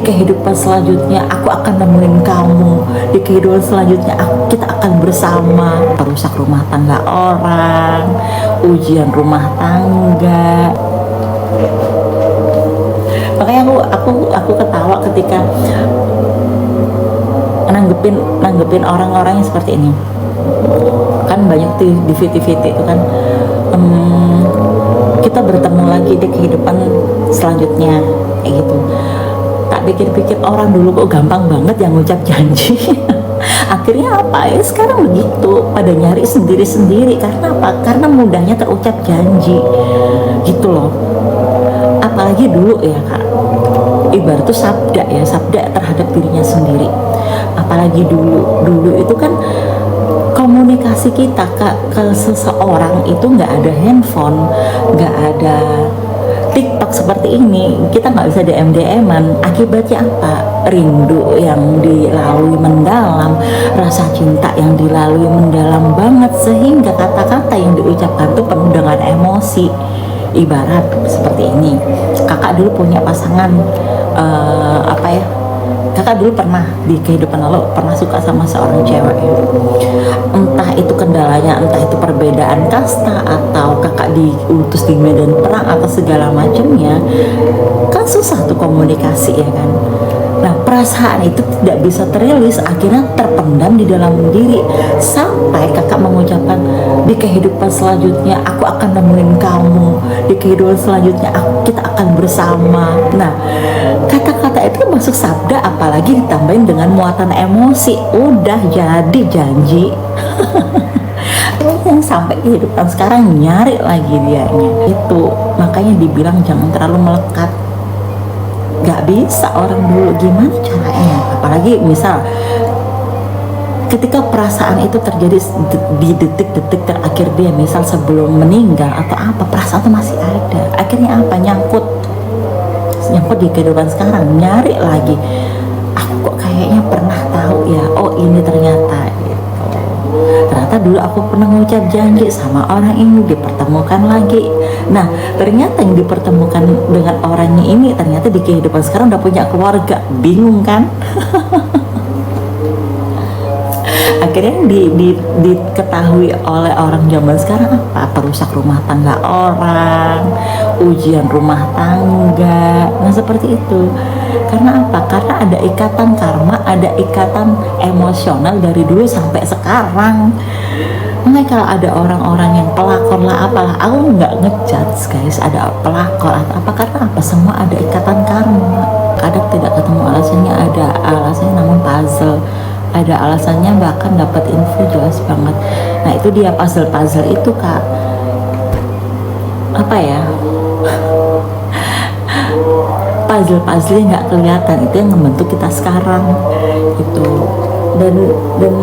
kehidupan selanjutnya aku akan nemuin kamu, di kehidupan selanjutnya kita akan bersama. Perusak rumah tangga orang, ujian rumah tangga. Makanya aku ketawa ketika nanggepin orang-orang yang seperti ini. Kan banyak di VT-VT itu kan, kita bertemu lagi di kehidupan selanjutnya kayak gitu. Tak pikir-pikir, orang dulu kok gampang banget yang ngucap janji. Akhirnya apa ya, sekarang begitu, pada nyari sendiri-sendiri. Karena apa? Karena mudahnya terucap janji gitu loh. Apalagi dulu ya Kak, ibarat tuh sabda terhadap dirinya sendiri. Apalagi dulu itu kan komunikasi kita ke seseorang itu nggak ada handphone, nggak ada TikTok seperti ini, kita nggak bisa DM-an. Akibatnya apa? Rindu yang dilalui mendalam, rasa cinta yang dilalui mendalam banget, sehingga kata-kata yang diucapkan tuh penuh dengan emosi. Ibarat seperti ini, kakak dulu punya pasangan, kakak dulu pernah di kehidupan lalu pernah suka sama seorang cewek, entah itu kendalanya, entah itu perbedaan kasta, atau kakak diutus di medan perang atau segala macamnya, kan susah tuh komunikasi ya kan. Nah, perasaan itu tidak bisa terilis, akhirnya terpendam di dalam diri, sampai kakak mengucapkan, di kehidupan selanjutnya aku akan nemuin kamu, di kehidupan selanjutnya kita akan bersama. Nah, kata-kata itu masuk sabda, apalagi ditambahin dengan muatan emosi, udah jadi janji. Yang sampai kehidupan sekarang nyari lagi dianya itu. Makanya dibilang jangan terlalu melekat. Gak bisa orang dulu, gimana caranya? Apalagi misal ketika perasaan itu terjadi di detik-detik terakhir dia, misal sebelum meninggal atau apa, perasaan itu masih ada. Akhirnya apa? Nyangkut di kehidupan sekarang, nyari lagi. Aku kok kayaknya pernah tahu ya, oh ini ternyata gitu. Ternyata dulu aku pernah ngucap janji sama orang ini, dipertemukan lagi. Nah, ternyata yang dipertemukan dengan orangnya ini ternyata di kehidupan sekarang udah punya keluarga. Bingung kan? Akhirnya diketahui oleh orang zaman sekarang apa? Perusak rumah tangga orang, ujian rumah tangga. Nah, seperti itu. Karena apa? Karena ada ikatan karma, ada ikatan emosional dari dulu sampai sekarang. Makanya kalau ada orang-orang yang pelakor lah apalah, aku nggak ngejudge guys, ada pelakor atau apa, karena apa? Semua ada ikatan karma. Kadang tidak ketemu alasannya, ada alasannya namun puzzle, ada alasannya bahkan dapat info jelas banget. Nah, itu dia puzzle itu Kak, apa ya, puzzle-puzzle nggak kelihatan, itu yang membentuk kita sekarang gitu. Dan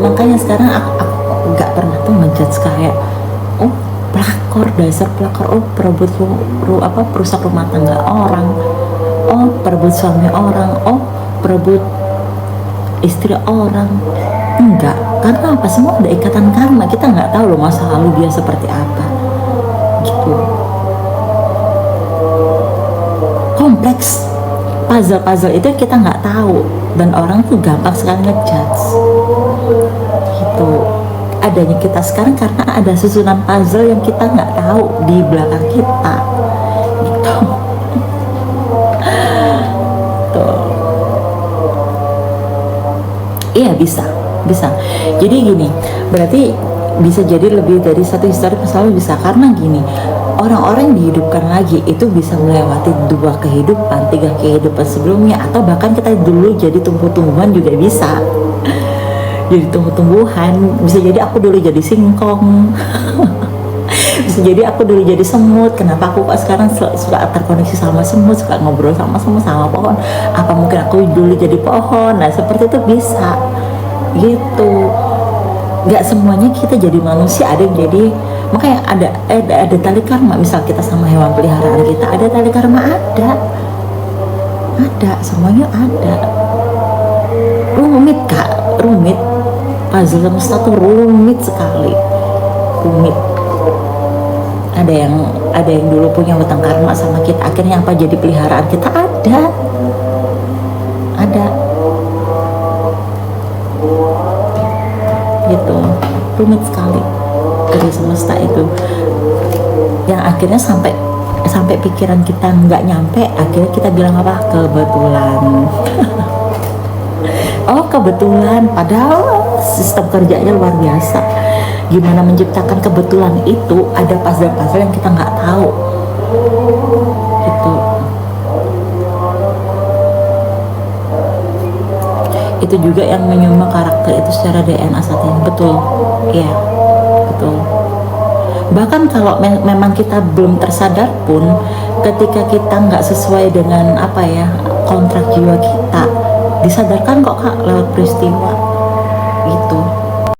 makanya sekarang aku nggak pernah tuh ngejudge kayak, oh pelakor, dasar pelakor, oh perebut perusak rumah tangga orang, oh perebut suami orang, oh perebut istri orang. Enggak, karena apa? Semua ada ikatan karma. Kita nggak tahu loh masa lalu dia seperti apa gitu. Kompleks, puzzle itu kita nggak tahu, dan orang tuh gampang sekali ngejudge gitu. Adanya kita sekarang karena ada susunan puzzle yang kita nggak tahu di belakang kita gitu. Tuh. Iya, bisa. Jadi gini, berarti bisa jadi lebih dari satu histori masalah, bisa karena gini, orang-orang yang dihidupkan lagi itu bisa melewati 2 kehidupan, 3 kehidupan sebelumnya, atau bahkan kita dulu jadi tumbuh-tumbuhan juga bisa. Jadi tumbuh-tumbuhan, bisa jadi aku dulu jadi singkong. Bisa jadi aku dulu jadi semut. Kenapa aku kok sekarang suka terkoneksi sama semut, suka ngobrol sama semut, sama pohon? Apa mungkin aku dulu jadi pohon? Nah, seperti itu bisa gitu. Gak semuanya kita jadi manusia, ada yang jadi, makanya ada tali karma. Misal kita sama hewan peliharaan kita, ada tali karma, ada semuanya ada. Rumit Kak, rumit. Puzzle semesta tuh rumit sekali, rumit. Ada yang dulu punya hutang karma sama kita, akhirnya apa jadi peliharaan kita, ada gitu. Rumit sekali dari semesta itu, yang akhirnya sampai pikiran kita nggak nyampe, akhirnya kita bilang apa, kebetulan. Oh kebetulan, padahal sistem kerjanya luar biasa. Gimana menciptakan kebetulan itu, ada puzzle-puzzle yang kita nggak tahu gitu. Itu juga yang menyumbang karakter itu secara DNA saat ini. Betul, iya betul. Bahkan kalau memang kita belum tersadar pun, ketika kita nggak sesuai dengan apa ya, kontrak jiwa kita, disadarkan kok Kak lewat peristiwa gitu.